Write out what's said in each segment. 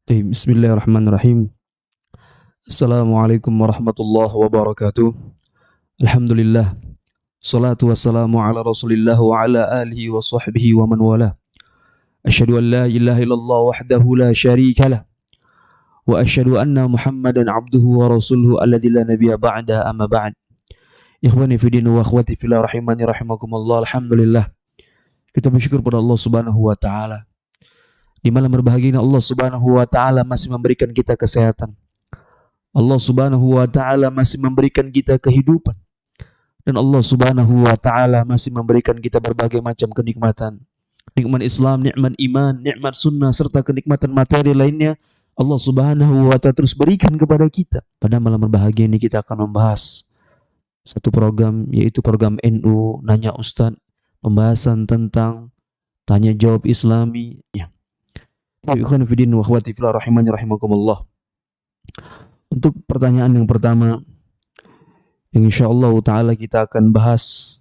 Bismillahirrahmanirrahim. Assalamualaikum warahmatullahi wabarakatuh. Alhamdulillah. Salatu wassalamu ala rasulillah wa ala alihi wa sahbihi wa man wala. Asyhadu an la ilaha illallah wahdahu la syarika lah. Wa asyhadu anna Muhammadan abduhu wa rasuluhu alladzi la nabiyya ba'da amma ba'd. Ikhwani fi din wa akhwati fillah rahimani rahimakumullah. Alhamdulillah. Kita bersyukur pada Allah Subhanahu wa taala. Di malam berbahagia ini Allah Subhanahu wa taala masih memberikan kita kesehatan. Allah Subhanahu wa taala masih memberikan kita kehidupan. Dan Allah Subhanahu wa taala masih memberikan kita berbagai macam kenikmatan. Nikmat Islam, nikmat iman, nikmat sunnah serta kenikmatan materi lainnya Allah Subhanahu wa taala terus berikan kepada kita. Pada malam berbahagia ini kita akan membahas satu program, yaitu program NU Nanya Ustaz, pembahasan tentang tanya jawab Islami ya. Ikhwan fillah wa akhwati fillah rahimani rahimakumullah. Untuk pertanyaan yang pertama yang insyaallah ta'ala kita akan bahas,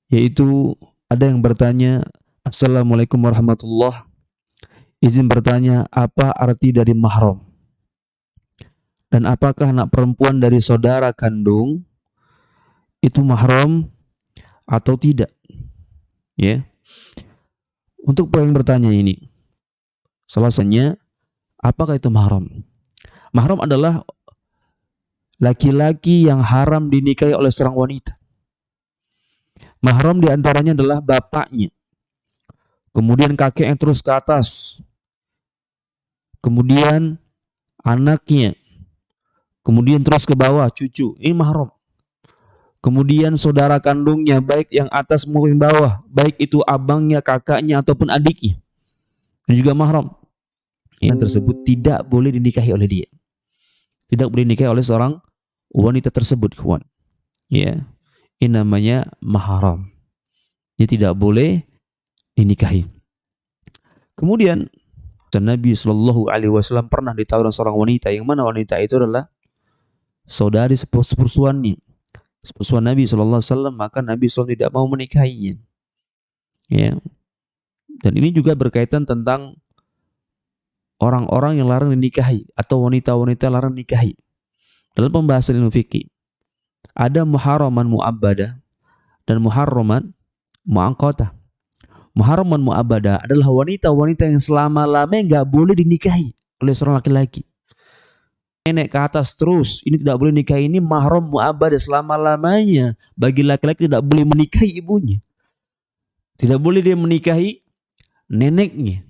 yaitu ada yang bertanya, Assalamualaikum warahmatullah, izin bertanya apa arti dari mahram, dan apakah anak perempuan dari saudara kandung itu mahram atau tidak ya. Untuk yang bertanya ini, salah satunya apakah itu mahram? Mahram adalah laki-laki yang haram dinikahi oleh seorang wanita. Mahram diantaranya adalah bapaknya, kemudian kakeknya terus ke atas, kemudian anaknya, kemudian terus ke bawah cucu. Ini mahram. Kemudian saudara kandungnya, baik yang atas maupun bawah, baik itu abangnya, kakaknya ataupun adiknya, dan juga mahram. Yang tersebut tidak boleh dinikahi oleh dia. Tidak boleh dinikahi oleh seorang wanita tersebut, kawan. Ya, ini namanya mahram. Dia tidak boleh dinikahi. Kemudian Nabi Shallallahu Alaihi Wasallam pernah ditawarkan seorang wanita, yang mana wanita itu adalah saudari sepersuannya, sepersuan Nabi Shallallahu Alaihi Wasallam, maka Nabi SAW tidak mau menikahinya. Ya, dan ini juga berkaitan tentang orang-orang yang larang dinikahi atau wanita-wanita larang nikahi. Dalam pembahasan ilmu fikih ada muharraman mu'abbadah dan muharraman mu'aqqadah. Muharraman mu'abbadah adalah wanita-wanita yang selama-lamanya nggak boleh dinikahi oleh seorang laki-laki. Nenek ke atas terus, ini tidak boleh nikahi. Ini mahram mu'abbadah, selama-lamanya bagi laki-laki tidak boleh menikahi ibunya. Tidak boleh dia menikahi neneknya.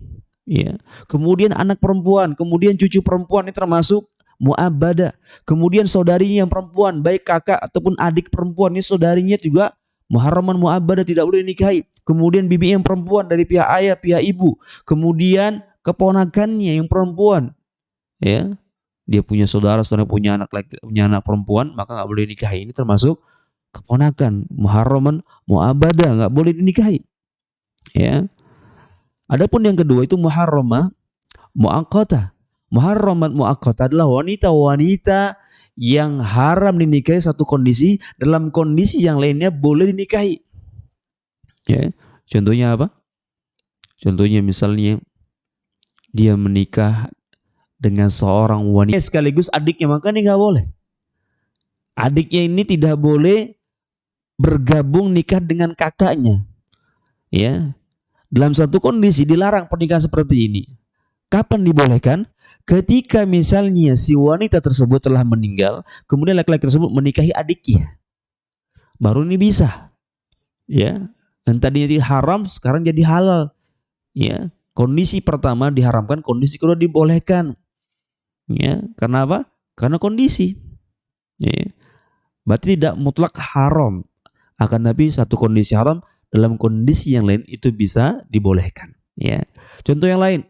Ya. Kemudian anak perempuan, kemudian cucu perempuan, ini termasuk mu'abbadah. Kemudian saudarinya yang perempuan, baik kakak ataupun adik perempuan, ini saudarinya juga muharraman mu'abbadah, tidak boleh dinikahi. Kemudian bibi yang perempuan dari pihak ayah, pihak ibu. Kemudian keponakannya yang perempuan, ya, dia punya saudara punya anak laki, punya anak perempuan, maka nggak boleh dinikahi. Ini termasuk keponakan, muharraman mu'abbadah, nggak boleh dinikahi. Ya. Adapun yang kedua itu muharramah mu'aqqadah. Muharramat mu'aqqadah adalah wanita-wanita yang haram dinikahi satu kondisi, dalam kondisi yang lainnya boleh dinikahi. Ya, contohnya apa? Contohnya misalnya dia menikah dengan seorang wanita sekaligus adiknya, maka ini nggak boleh. Adiknya ini tidak boleh bergabung nikah dengan kakaknya. Ya. Dalam satu kondisi dilarang pernikahan seperti ini. Kapan dibolehkan? Ketika misalnya si wanita tersebut telah meninggal, kemudian laki-laki tersebut menikahi adiknya, baru ini bisa. Ya, dan tadinya haram, sekarang jadi halal. Ya, kondisi pertama diharamkan, kondisi kedua dibolehkan. Ya, karena apa? Karena kondisi. Ya, berarti tidak mutlak haram. Akan tapi satu kondisi haram, dalam kondisi yang lain itu bisa dibolehkan. Ya. Contoh yang lain,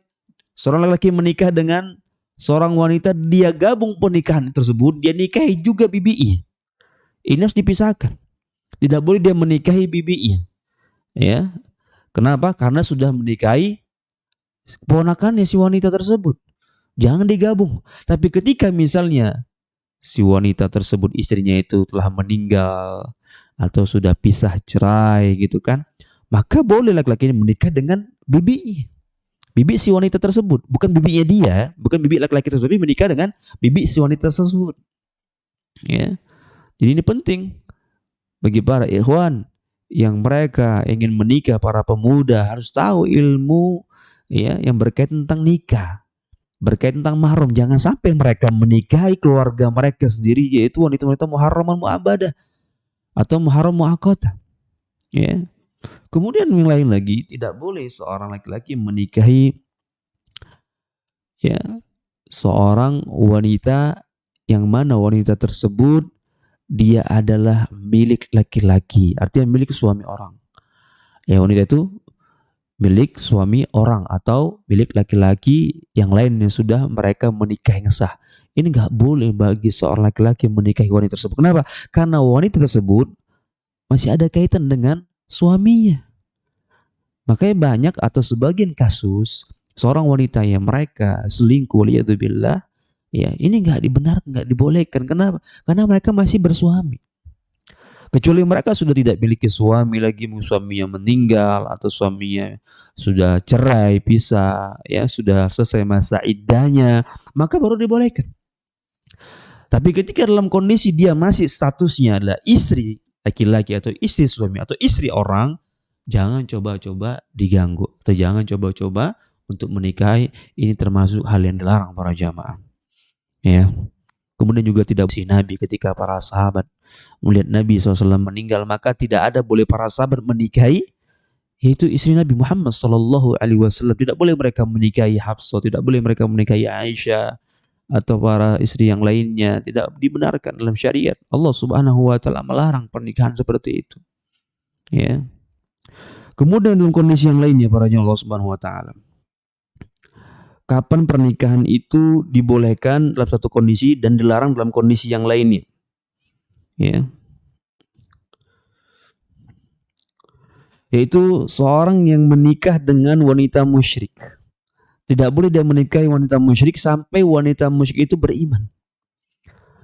seorang laki-laki menikah dengan seorang wanita, dia gabung pernikahan tersebut, dia nikahi juga bibinya. Ini harus dipisahkan. Tidak boleh dia menikahi bibinya. Ya. Kenapa? Karena sudah menikahi ponakannya si wanita tersebut. Jangan digabung. Tapi ketika misalnya si wanita tersebut, istrinya itu telah meninggal atau sudah pisah cerai gitu kan, maka boleh laki-laki ini menikah dengan bibinya. Bibi si wanita tersebut, bukan bibinya dia, bukan bibi laki-laki tersebut, tapi menikah dengan bibi si wanita tersebut. Ya. Jadi ini penting bagi para ikhwan yang mereka ingin menikah, para pemuda harus tahu ilmu ya yang berkaitan tentang nikah, berkaitan tentang mahram. Jangan sampai mereka menikahi keluarga mereka sendiri, yaitu wanita-wanita muharraman mu'abbadah atau muharram mu'aqqadah. Ya. Kemudian yang lain lagi, tidak boleh seorang laki-laki menikahi ya seorang wanita yang mana wanita tersebut dia adalah milik laki-laki, artinya milik suami orang. Ya, wanita itu milik suami orang atau milik laki-laki yang lain yang sudah mereka menikah yang sah. Ini nggak boleh bagi seorang laki-laki menikahi wanita tersebut. Kenapa? Karena wanita tersebut masih ada kaitan dengan suaminya. Makanya banyak atau sebagian kasus seorang wanita yang mereka selingkuh, waliyadzubillah, ya ini nggak dibenarkan, nggak dibolehkan. Kenapa? Karena mereka masih bersuami. Kecuali mereka sudah tidak memiliki suami lagi, suaminya meninggal atau suaminya sudah cerai, pisah, ya sudah selesai masa iddahnya, maka baru dibolehkan. Tapi ketika dalam kondisi dia masih statusnya adalah istri laki-laki atau istri suami atau istri orang, jangan coba-coba diganggu atau jangan coba-coba untuk menikahi. Ini termasuk hal yang dilarang para jamaah. Ya. Kemudian juga tidak si Nabi ketika para sahabat melihat Nabi SAW meninggal, maka tidak ada boleh para sahabat menikahi yaitu istri Nabi Muhammad SAW. Tidak boleh mereka menikahi Hafsah, tidak boleh mereka menikahi Aisyah atau para istri yang lainnya. Tidak dibenarkan dalam syariat. Allah Subhanahu wa taala melarang pernikahan seperti itu. Ya. Kemudian dalam kondisi yang lainnya para jemaah Allah Subhanahu wa taala, kapan pernikahan itu dibolehkan dalam satu kondisi dan dilarang dalam kondisi yang lainnya. Ya. Yaitu seorang yang menikah dengan wanita musyrik. Tidak boleh dia menikahi wanita musyrik sampai wanita musyrik itu beriman.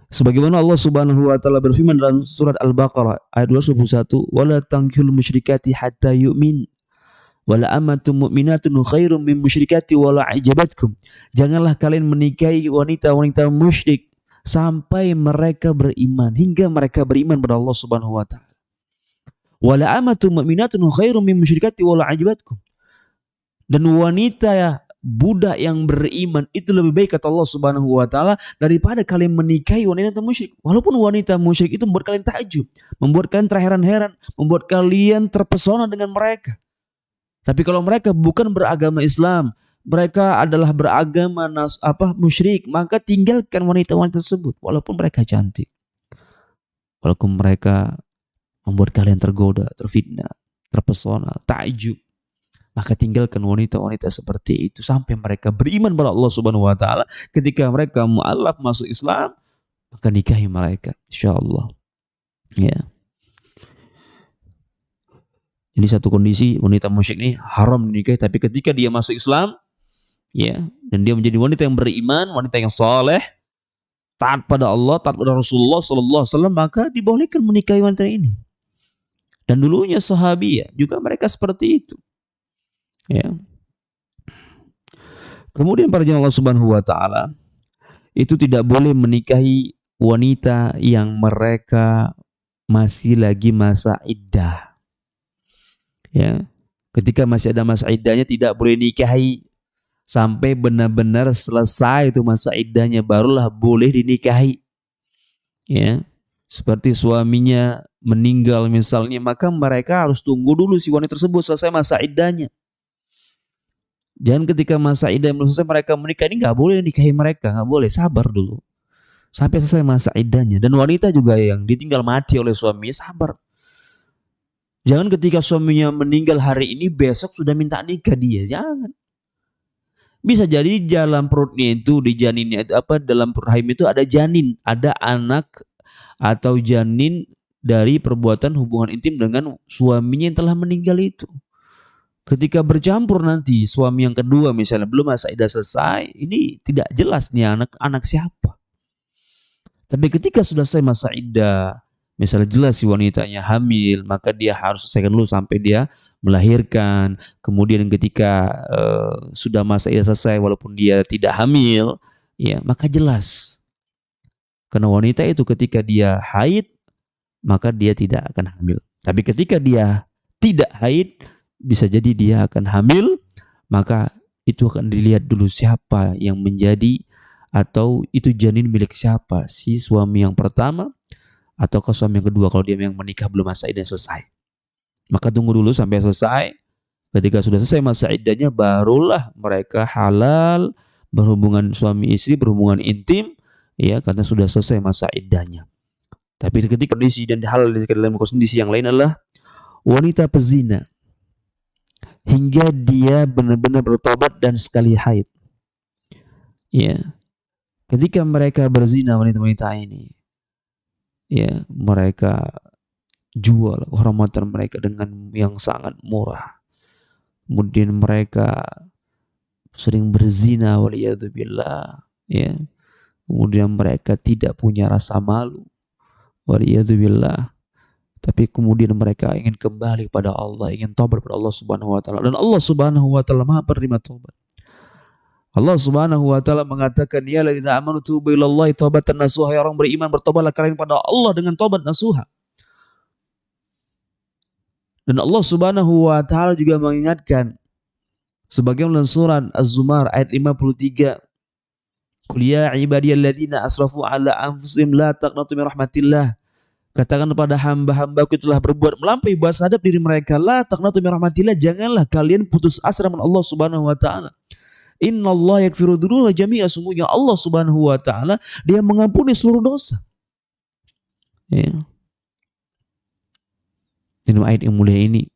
Sebagaimana Allah Subhanahu wa taala berfirman dalam surat Al-Baqarah ayat 221, "Wala tankihul musyrikati hatta yu'min. Wala amatun mu'minatun khairum min musyrikati wala ajabatkum." Janganlah kalian menikahi wanita-wanita musyrik sampai mereka beriman, hingga mereka beriman kepada Allah Subhanahu wa taala. Wala amatun mu'minatun khairum min musyrikati wala ajabatkum. Dan wanita budak yang beriman itu lebih baik kata Allah Subhanahu wa taala daripada kalian menikahi wanita musyrik. Walaupun wanita musyrik itu membuat kalian takjub, membuat kalian terheran-heran, membuat kalian terpesona dengan mereka. Tapi kalau mereka bukan beragama Islam, mereka adalah beragama musyrik, maka tinggalkan wanita-wanita tersebut walaupun mereka cantik. Walaupun mereka membuat kalian tergoda, terfitnah, terpesona, takjub, maka tinggalkan wanita-wanita seperti itu sampai mereka beriman kepada Allah Subhanahu wa taala. Ketika mereka mu'allaf masuk Islam, maka nikahi mereka insyaallah. Ya. Jadi satu kondisi wanita musyrik ini haram dinikahi, tapi ketika dia masuk Islam, ya, dan dia menjadi wanita yang beriman, wanita yang saleh, taat pada Allah, taat pada Rasulullah sallallahu alaihi wasallam, maka dibolehkan menikahi wanita ini. Dan dulunya sahabiah juga mereka seperti itu. Ya. Kemudian para jemaah Allah Subhanahu wa taala itu tidak boleh menikahi wanita yang mereka masih lagi masa iddah. Ya, ketika masih ada masa iddahnya tidak boleh nikahi sampai benar-benar selesai itu masa iddahnya, barulah boleh dinikahi. Ya, seperti suaminya meninggal misalnya, maka mereka harus tunggu dulu si wanita tersebut selesai masa iddahnya. Jangan ketika masa iddah belum selesai mereka menikah, ini nggak boleh nikahi mereka, nggak boleh, sabar dulu sampai selesai masa iddahnya. Dan wanita juga yang ditinggal mati oleh suaminya, sabar. Jangan ketika suaminya meninggal hari ini, besok sudah minta nikah dia. Jangan. Bisa jadi dalam perutnya itu, di janinnya itu dalam perut rahim itu ada janin, ada anak atau janin dari perbuatan hubungan intim dengan suaminya yang telah meninggal itu. Ketika bercampur nanti suami yang kedua misalnya belum masa iddah selesai, ini tidak jelas nih anak siapa. Tapi ketika sudah selesai masa iddah, Misalnya jelas si wanitanya hamil, maka dia harus selesaikan dulu sampai dia melahirkan. Kemudian ketika sudah masa iddah selesai walaupun dia tidak hamil, ya maka jelas. Karena wanita itu ketika dia haid, maka dia tidak akan hamil. Tapi ketika dia tidak haid, bisa jadi dia akan hamil, maka itu akan dilihat dulu siapa yang menjadi atau itu janin milik siapa, si suami yang pertama atau ke suami yang kedua kalau dia yang menikah belum masa iddah selesai. Maka tunggu dulu sampai selesai. Ketika sudah selesai masa iddahnya barulah mereka halal berhubungan suami istri, berhubungan intim ya karena sudah selesai masa iddahnya. Tapi ketika kondisi dan halal dalam kondisi yang lain adalah wanita pezina hingga dia benar-benar bertobat dan sekali haid. Ya. Ketika mereka berzina wanita-wanita ini, ya mereka jual kehormatan mereka dengan yang sangat murah. Kemudian mereka sering berzina waliyadzubillah, ya. Kemudian mereka tidak punya rasa malu waliyadzubillah. Tapi kemudian mereka ingin kembali kepada Allah, ingin taubat kepada Allah Subhanahu wa taala, dan Allah Subhanahu wa taala Maha penerima taubat. Allah Subhanahu wa taala mengatakan, ya ladzina amanu tubu ilallahi taubatan nasuha, ya orang beriman bertobatlah kalian pada Allah dengan taubat nasuha. Dan Allah Subhanahu wa taala juga mengingatkan sebagaimana surat Az-Zumar ayat 53, qul ya ibadiyalladzina asrafu ala anfusihim la taqnatu min rahmatillah, katakan kepada hamba-hambaku yang telah berbuat melampaui batas hadap diri mereka, la taqnatu min rahmatillah, janganlah kalian putus asa dengan Allah Subhanahu wa taala. Innallaha yaghfiru dzunuba jami'a, sungguhnya Allah Subhanahu wa taala dia mengampuni seluruh dosa. Ya. Dan ayat yang mulia ini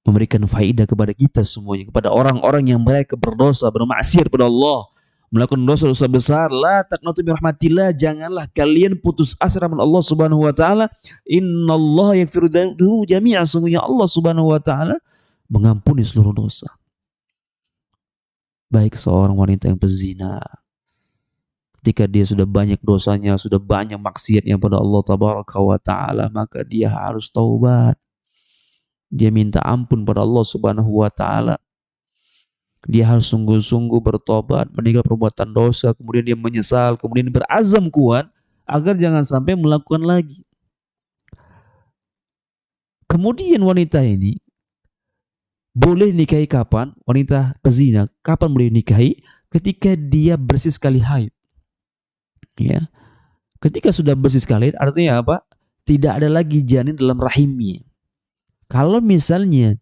memberikan faedah kepada kita semuanya, kepada orang-orang yang mereka berdosa, bermaksiat kepada Allah, melakukan dosa-dosa besar. La taqnatu min rahmatillah, janganlah kalian putus asa dengan Allah Subhanahu wa taala. Innallaha yaghfiru dzunuba jami'a, sungguhnya Allah Subhanahu wa taala mengampuni seluruh dosa. Baik seorang wanita yang pezina, ketika dia sudah banyak dosanya, sudah banyak maksiatnya pada Allah Tabaraka wa Ta'ala, maka dia harus taubat. Dia minta ampun pada Allah Subhanahu wa Ta'ala. Dia harus sungguh-sungguh bertobat, meninggal perbuatan dosa, kemudian dia menyesal, kemudian berazam kuat agar jangan sampai melakukan lagi. Kemudian wanita ini boleh nikahi kapan? Wanita pezina kapan boleh nikahi? Ketika dia bersih sekali haid. Ya. Ketika sudah bersih sekali haid, artinya apa? Tidak ada lagi janin dalam rahimnya. Kalau misalnya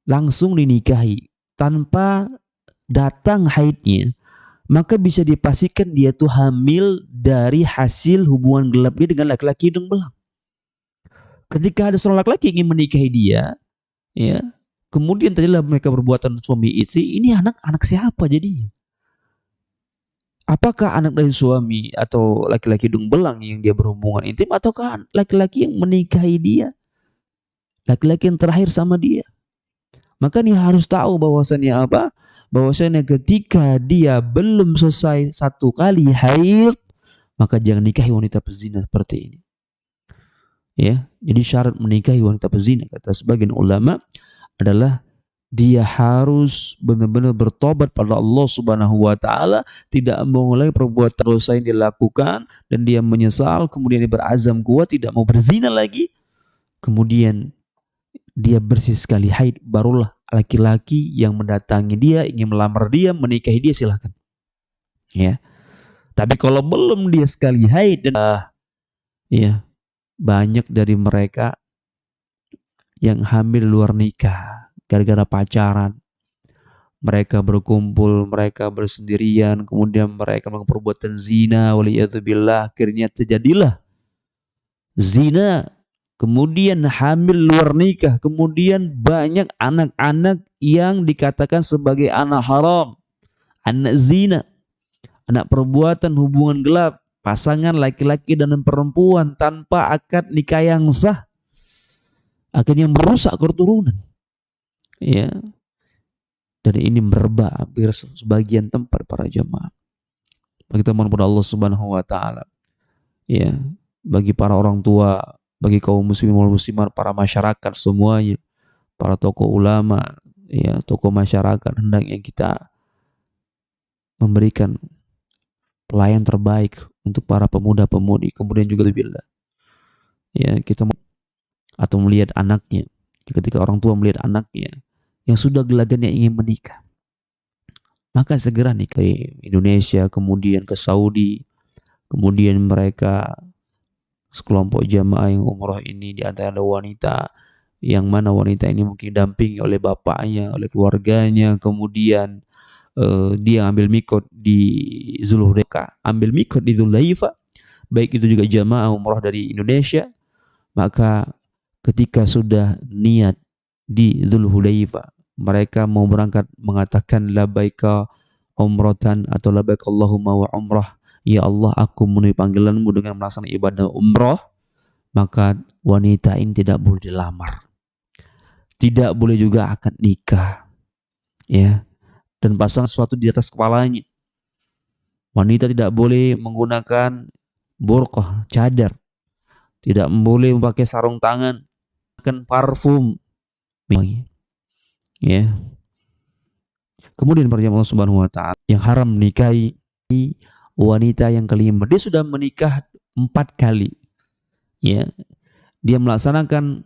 langsung dinikahi tanpa datang haidnya, maka bisa dipastikan dia tuh hamil dari hasil hubungan gelap dia dengan laki-laki hidung belang. Ketika ada seorang laki-laki ingin menikahi dia, ya, kemudian terjadilah mereka berbuatan suami istri, ini anak siapa jadinya? Apakah anak dari suami atau laki-laki hidung belang yang dia berhubungan intim, ataukah laki-laki yang menikahi dia? Laki-laki yang terakhir sama dia. Maka dia harus tahu bahwasannya apa? Bahwasannya ketika dia belum selesai satu kali haid, maka jangan nikahi wanita pezina seperti ini. Ya, jadi syarat menikahi wanita pezina kata sebagian ulama adalah dia harus benar-benar bertobat pada Allah Subhanahu wa taala, tidak mengulangi perbuatan dosa yang dilakukan, dan dia menyesal, kemudian dia berazam kuat tidak mau berzina lagi. Kemudian dia bersih sekali haid, barulah laki-laki yang mendatangi dia, ingin melamar dia, menikahi dia, silahkan. Ya. Tapi kalau belum dia sekali haid, dan ya, banyak dari mereka yang hamil luar nikah gara-gara pacaran. Mereka berkumpul, mereka bersendirian, kemudian mereka melakukan perbuatan zina, waliyadzubillah, akhirnya terjadilah zina. Kemudian hamil luar nikah, kemudian banyak anak-anak yang dikatakan sebagai anak haram, anak zina, anak perbuatan hubungan gelap, pasangan laki-laki dan perempuan tanpa akad nikah yang sah, akhirnya merusak keturunan. Ya, dan ini merebak hampir sebagian tempat para jemaah. Kita mohon kepada Allah Subhanahu wa taala, ya, bagi para orang tua, bagi kaum muslimin wal muslimat, para masyarakat semuanya, para tokoh ulama, ya, tokoh masyarakat, hendaknya kita memberikan pelayan terbaik untuk para pemuda-pemudi. Kemudian juga bila ya kita atau melihat anaknya, ketika orang tua melihat anaknya yang sudah gelagatnya ingin menikah, maka segera nikah. Ke Indonesia, kemudian ke Saudi, kemudian mereka sekelompok jamaah yang umroh ini, di antara ada wanita yang mana wanita ini mungkin dampingi oleh bapaknya, oleh keluarganya, kemudian dia ambil mikot di Zulhulaifa, ambil mikot di Dzulhulaifa, baik itu juga jamaah umroh dari Indonesia, maka ketika sudah niat di Dzulhulaifa, mereka mau berangkat mengatakan labbaika umratan atau labbaik Allahumma wa umrah, ya Allah aku memenuhi panggilanmu dengan melaksanakan ibadah umroh, maka wanita ini tidak boleh dilamar, tidak boleh juga akad nikah, ya, dan pasang sesuatu di atas kepalanya. Wanita tidak boleh menggunakan burqah, cadar, tidak boleh memakai sarung tangan, menggunakan parfum, ya. Kemudian perintah Allah Subhanahu wa taala yang haram menikahi wanita yang kelima. Dia sudah menikah 4 kali. Ya. Dia melaksanakan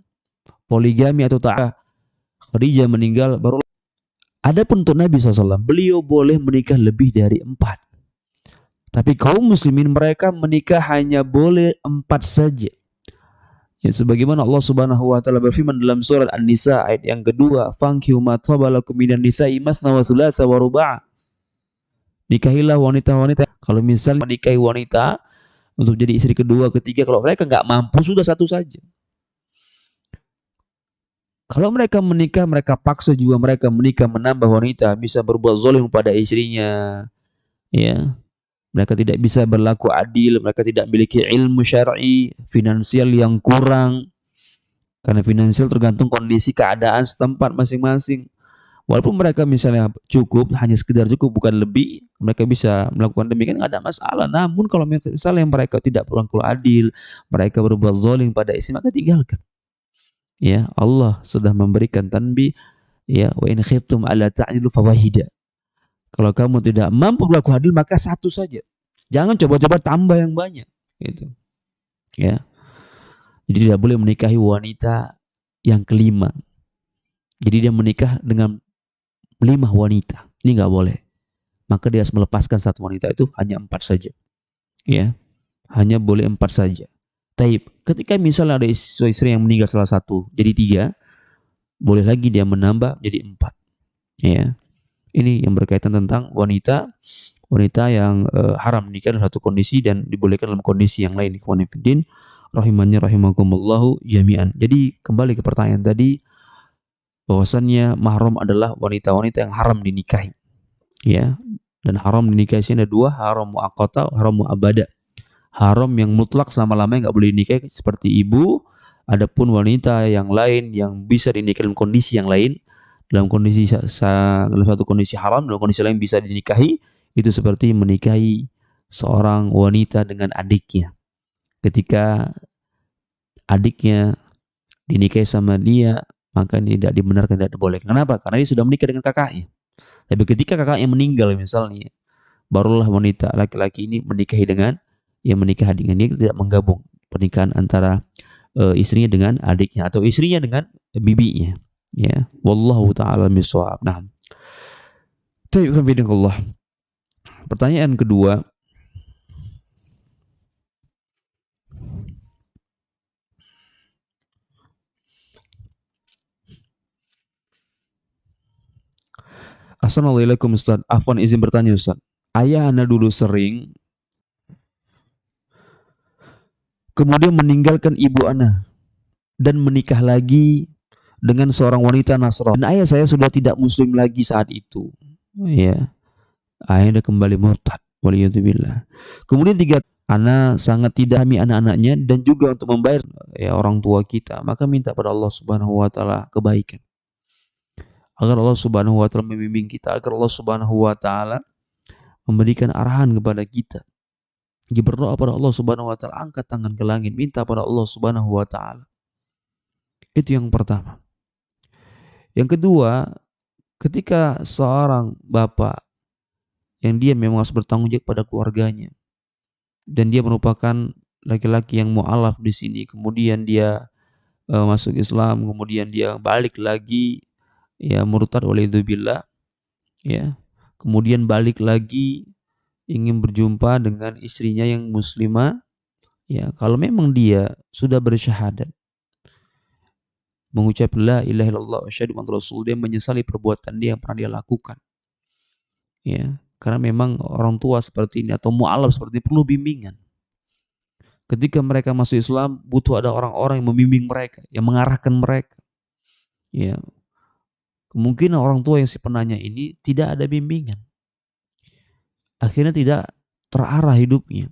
poligami atau ta'ah. Khadijah meninggal baru. Adapun untuk Nabi SAW, beliau boleh menikah lebih dari 4. Tapi kaum muslimin mereka menikah hanya boleh 4 saja. Ya, sebagaimana Allah Subhanahu wa taala berfirman dalam surat An-Nisa ayat yang kedua, "Fankihu ma thaba lakum minan nisa'i masna wa thulatsa wa ruba'." Nikahilah wanita-wanita. Kalau misalnya menikahi wanita untuk jadi istri kedua, ketiga, kalau mereka nggak mampu sudah 1 saja. Kalau mereka menikah, mereka paksa juga mereka menikah menambah wanita, bisa berbuat zalim pada istrinya, ya. Mereka tidak bisa berlaku adil, mereka tidak memiliki ilmu syar'i, finansial yang kurang. Karena finansial tergantung kondisi keadaan setempat masing-masing. Walaupun mereka misalnya cukup, hanya sekedar cukup bukan lebih, mereka bisa melakukan demikian, nggak ada masalah. Namun kalau misalnya mereka tidak berlaku adil, mereka berbuat zalim pada istri, maka tinggalkan. Ya, Allah sudah memberikan tanbih, ya, wa in khiftum alla ta'dilu fawahida. Kalau kamu tidak mampu berlaku adil, maka 1 saja. Jangan coba-coba tambah yang banyak, gitu. Ya. Jadi tidak boleh menikahi wanita yang kelima. Jadi dia menikah dengan 5 wanita. Ini nggak boleh. Maka dia harus melepaskan 1 wanita, itu hanya 4 saja. Ya. Hanya boleh 4 saja. Taib. Ketika misalnya ada istri yang meninggal salah satu, jadi 3, boleh lagi dia menambah jadi 4. Ya. Ini yang berkaitan tentang wanita yang haram menikah dalam satu kondisi dan dibolehkan dalam kondisi yang lain. Ikhwan fillah rahimani rahimakumullahu jami'an. Jadi kembali ke pertanyaan tadi, bahwasannya mahram adalah wanita-wanita yang haram dinikahi. Ya. Dan haram dinikahi sini ada 2, haram muaqqata, haram muabbada. Haram yang mutlak selama-lamanya nggak boleh dinikahi seperti ibu. Adapun wanita yang lain yang bisa dinikahi dalam kondisi yang lain, dalam satu kondisi haram, dalam kondisi lain bisa dinikahi, itu seperti menikahi seorang wanita dengan adiknya. Ketika adiknya dinikahi sama dia, maka tidak dibenarkan, tidak boleh. Kenapa? Karena dia sudah menikah dengan kakaknya. Tapi ketika kakaknya meninggal misalnya, barulah wanita laki-laki ini menikahi dengan dia, tidak menggabung pernikahan antara istrinya dengan adiknya atau istrinya dengan bibinya. Ya, wallahu taala bisawab. Nah, Allah. Pertanyaan kedua, Assalamualaikum Ustaz. Afwan izin bertanya Ustaz. Ayah anda dulu sering kemudian meninggalkan ibu ana dan menikah lagi dengan seorang wanita Nasrani. Dan ayah saya sudah tidak muslim lagi saat itu. Ya. Ayah kembali murtad. Waliyadzubillah. Kemudian 3, ana sangat tidak pahami anak-anaknya dan juga untuk membayar orang tua kita, maka minta pada Allah Subhanahu wa taala kebaikan. Agar Allah Subhanahu wa taala membimbing kita, agar Allah Subhanahu wa taala memberikan arahan kepada kita. dia berdoa pada Allah Subhanahu wa taala, angkat tangan ke langit, minta pada Allah Subhanahu wa taala. Itu yang pertama. Yang kedua, ketika seorang bapak yang dia memang harus bertanggung jawab pada keluarganya dan dia merupakan laki-laki yang mu'alaf di sini, kemudian dia masuk Islam, kemudian dia balik lagi ya murtad waliyadzubillah, ya. Kemudian balik lagi ingin berjumpa dengan istrinya yang muslimah, ya. Kalau memang dia sudah bersyahadat, mengucap la ilaha illallah wa asyhadu anna rasul, dia menyesali perbuatan dia yang pernah dia lakukan. Ya, karena memang orang tua seperti ini atau mu'alaf seperti ini perlu bimbingan. Ketika mereka masuk Islam, butuh ada orang-orang yang membimbing mereka, yang mengarahkan mereka. Ya, kemungkinan orang tua yang si penanya ini tidak ada bimbingan. Akhirnya tidak terarah hidupnya.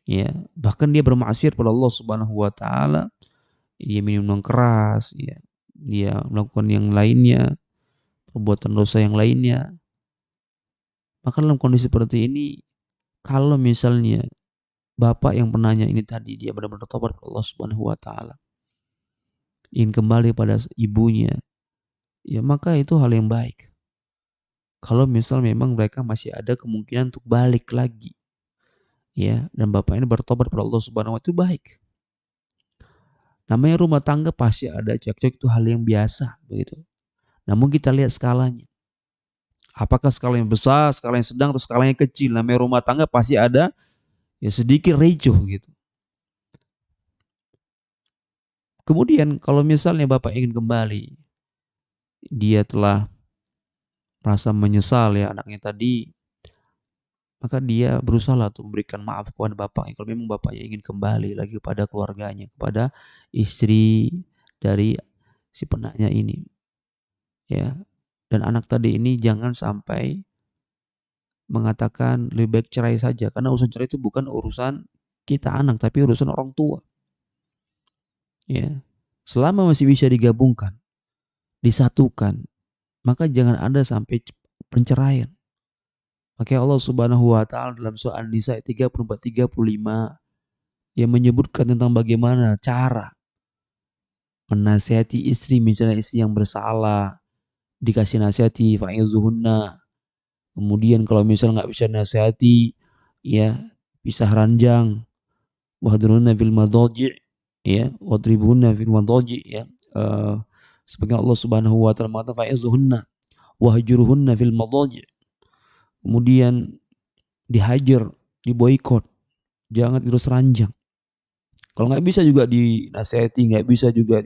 Ya, bahkan dia bermaksiat pada Allah Subhanahu wa taala. Dia minum keras, ya. Dia melakukan yang lainnya, perbuatan dosa yang lainnya. Maka dalam kondisi seperti ini, kalau misalnya bapak yang penanya ini tadi dia benar-benar tobat kepada Allah Subhanahu wa taala, ingin kembali pada ibunya, ya maka itu hal yang baik. Kalau misal memang mereka masih ada kemungkinan untuk balik lagi, ya, dan bapak ini bertobat kepada Allah Subhanahu wa taala, itu baik. Namanya rumah tangga pasti ada cekcok, itu hal yang biasa begitu. Namun kita lihat skalanya. Apakah skala yang besar, skala yang sedang, atau skala yang kecil? Namanya rumah tangga pasti ada ya sedikit ricuh gitu. Kemudian kalau misalnya bapak ingin kembali, dia telah merasa menyesal ya anaknya tadi, maka dia berusaha untuk memberikan maaf kepada bapaknya. Kalau memang bapaknya ingin kembali lagi kepada keluarganya, kepada istri dari si penanya ini, ya. Dan anak tadi ini jangan sampai mengatakan lebih baik cerai saja, karena urusan cerai itu bukan urusan kita anak, tapi urusan orang tua. Ya, selama masih bisa digabungkan, disatukan, maka jangan ada sampai perceraian. Maka Allah Subhanahu wa taala dalam surah An-Nisa 34-35 yang menyebutkan tentang bagaimana cara menasihati istri, misalnya istri yang bersalah, dikasih nasihati fa'izuhunna. Kemudian kalau misal nggak bisa nasihati, ya pisah ranjang, wahdurunna fil madhaji', ya wadribunna fil madhaji', ya. Sebagai Allah Subhanahu wa taala mengatakan fa'izuhunna wahjuruhunna fil madhaji'. Kemudian dihajar, diboikot, jangan terus ranjang. Kalau nggak bisa juga dinasihati, nggak bisa juga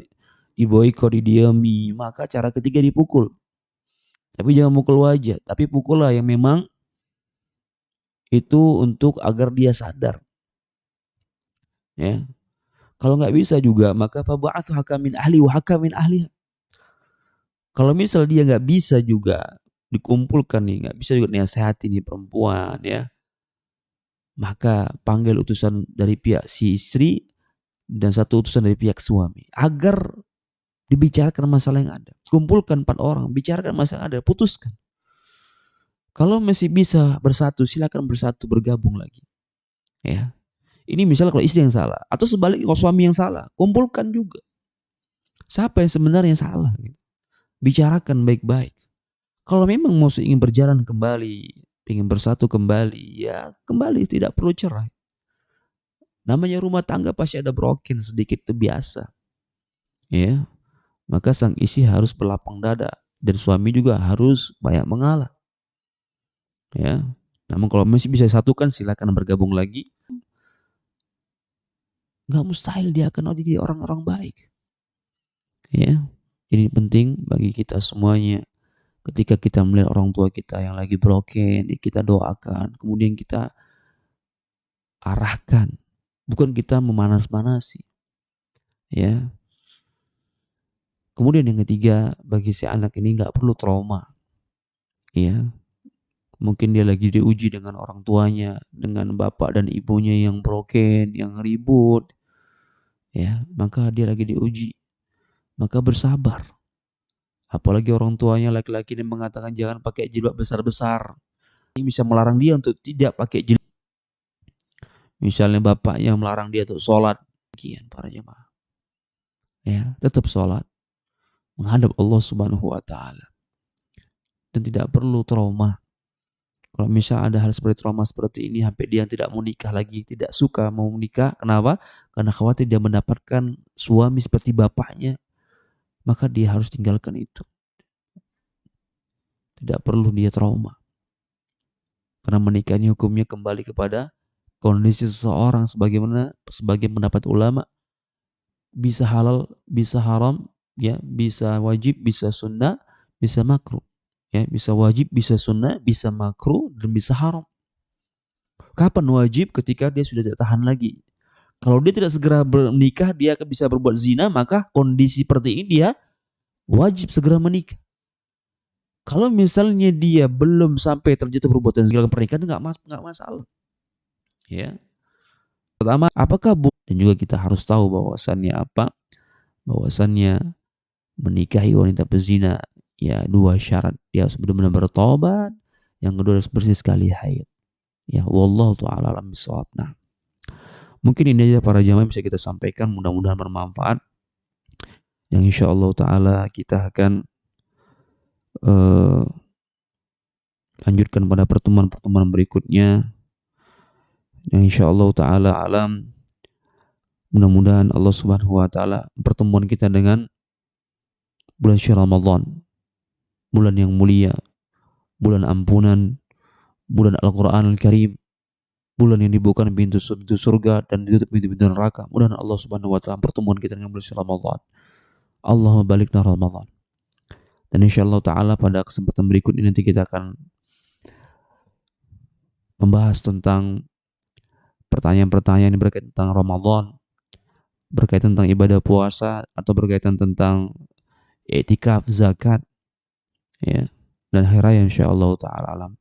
diboikot, didiami, maka cara ketiga dipukul. Tapi jangan mukul wajah, tapi pukullah yang memang itu untuk agar dia sadar. Ya. Kalau nggak bisa juga, maka fab'athu hakamin ahli wa hakamin ahliha. Kalau misal dia nggak bisa juga dikumpulkan nih, nggak bisa juga nasihati nih perempuan, ya, maka panggil utusan dari pihak si istri dan satu utusan dari pihak suami agar dibicarakan masalah yang ada. Kumpulkan 4 orang, bicarakan masalah yang ada, putuskan. Kalau masih bisa bersatu, silakan bersatu, bergabung lagi. Ya. Ini misalnya kalau istri yang salah, atau sebaliknya kalau suami yang salah, kumpulkan juga. Siapa yang sebenarnya salah? Bicarakan baik-baik. Kalau memang mau ingin berjalan kembali, ingin bersatu kembali, ya kembali, tidak perlu cerai. Namanya rumah tangga pasti ada broken sedikit, itu biasa. Ya. Maka sang istri harus berlapang dada dan suami juga harus banyak mengalah. Ya. Namun kalau masih bisa satukan, silakan bergabung lagi. Nggak mustahil dia akan jadi orang-orang baik. Ya. Jadi penting bagi kita semuanya, ketika kita melihat orang tua kita yang lagi broken, kita doakan, kemudian kita arahkan, bukan kita memanas-manasi. Ya. Kemudian yang ketiga, bagi si anak ini nggak perlu trauma. Ya. Mungkin dia lagi diuji dengan orang tuanya, dengan bapak dan ibunya yang broken, yang ribut. Ya, maka dia lagi diuji. Maka bersabar. Apalagi orang tuanya laki-laki ini mengatakan jangan pakai jilbab besar-besar. Ini bisa melarang dia untuk tidak pakai jilbab. Misalnya bapaknya melarang dia untuk sholat, kian para jemaah, ya tetap sholat menghadap Allah Subhanahu wa taala dan tidak perlu trauma. Kalau misal ada hal seperti trauma seperti ini sampai dia tidak mau nikah lagi, tidak suka mau menikah, kenapa? Karena khawatir dia mendapatkan suami seperti bapaknya, maka dia harus tinggalkan itu. Tidak perlu dia trauma. Karena menikah ini hukumnya kembali kepada kondisi seseorang sebagaimana sebagian pendapat ulama, bisa halal, bisa haram, ya, bisa wajib, bisa sunnah, bisa makruh. Ya, bisa wajib, bisa sunnah, bisa makruh, dan bisa haram. Kapan wajib? Ketika dia sudah tidak tahan lagi. Kalau dia tidak segera menikah, dia akan bisa berbuat zina, maka kondisi seperti ini dia wajib segera menikah. Kalau misalnya dia belum sampai terjatuh perbuatan zina dalam pernikahan, nggak masalah. Ya. Pertama, apakah dan juga kita harus tahu bahwasannya apa? Bahwasannya menikahi wanita pezina, ya dua syarat. Dia harus benar-benar bertobat. Yang kedua harus bersih sekali haid. Ya, wallahu ta'ala alam bisawab. Nah, mungkin ini aja para jamaah yang bisa kita sampaikan, mudah-mudahan bermanfaat. Yang insya Allah ta'ala kita akan lanjutkan pada pertemuan-pertemuan berikutnya. Yang insya Allah ta'ala alam, mudah-mudahan Allah Subhanahu wa ta'ala pertemuan kita dengan bulan Syahal Ramadan, bulan yang mulia, bulan ampunan, bulan Al-Quran Al-Karim, bulan yang dibukakan pintu surga dan ditutup pintu-pintu neraka. Mudah-mudahan Allah Subhanahu wa ta'ala pertemuan kita dengan bulan Syahal Ramadan. Allahumma balikna Ramadan. Dan insyaallah ta'ala pada kesempatan berikut ini nanti kita akan membahas tentang pertanyaan-pertanyaan yang berkaitan tentang Ramadan, berkaitan tentang ibadah puasa, atau berkaitan tentang i'tikaf, zakat, ya, dan hari raya insyaallah ta'ala alam.